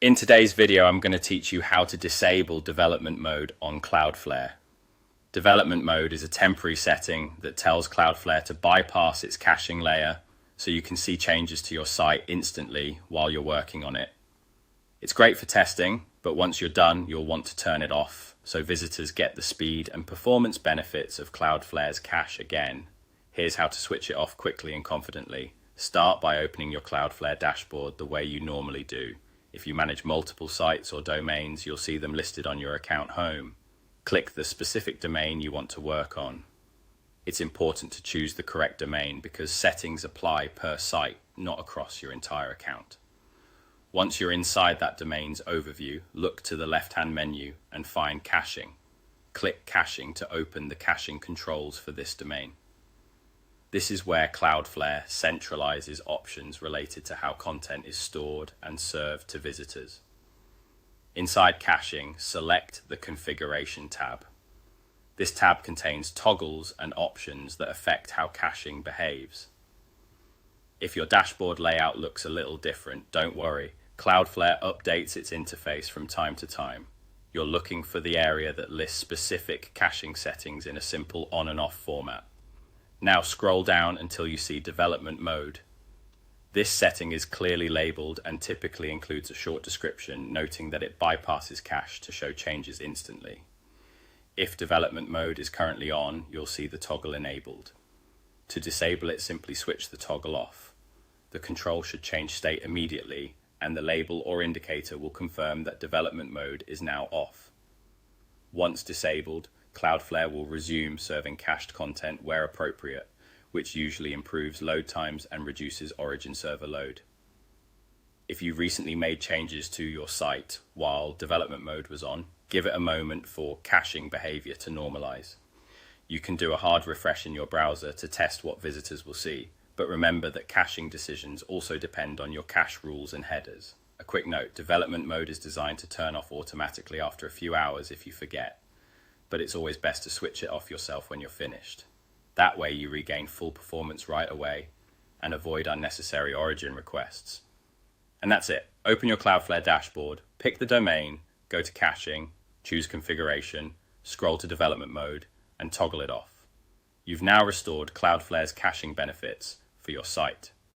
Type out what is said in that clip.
In today's video, I'm going to teach you how to disable development mode on Cloudflare. Development mode is a temporary setting that tells Cloudflare to bypass its caching layer so you can see changes to your site instantly while you're working on it. It's great for testing, but once you're done, you'll want to turn it off so visitors get the speed and performance benefits of Cloudflare's cache again. Here's how to switch it off quickly and confidently. Start by opening your Cloudflare dashboard the way you normally do. If you manage multiple sites or domains, you'll see them listed on your account home. Click the specific domain you want to work on. It's important to choose the correct domain because settings apply per site, not across your entire account. Once you're inside that domain's overview, look to the left-hand menu and find caching. Click caching to open the caching controls for this domain. This is where Cloudflare centralizes options related to how content is stored and served to visitors. Inside caching, select the Configuration tab. This tab contains toggles and options that affect how caching behaves. If your dashboard layout looks a little different, don't worry. Cloudflare updates its interface from time to time. You're looking for the area that lists specific caching settings in a simple on and off format. Now scroll down until you see development mode. This setting is clearly labeled and typically includes a short description noting that it bypasses cache to show changes instantly. If development mode is currently on, you'll see the toggle enabled. To disable it, simply switch the toggle off. The control should change state immediately, and the label or indicator will confirm that development mode is now off. Once disabled, Cloudflare will resume serving cached content where appropriate, which usually improves load times and reduces origin server load. If you recently made changes to your site while development mode was on, give it a moment for caching behavior to normalize. You can do a hard refresh in your browser to test what visitors will see, but remember that caching decisions also depend on your cache rules and headers. A quick note, development mode is designed to turn off automatically after a few hours if you forget, but it's always best to switch it off yourself when you're finished. That way you regain full performance right away and avoid unnecessary origin requests. And that's it. Open your Cloudflare dashboard, pick the domain, go to caching, choose configuration, scroll to development mode, and toggle it off. You've now restored Cloudflare's caching benefits for your site.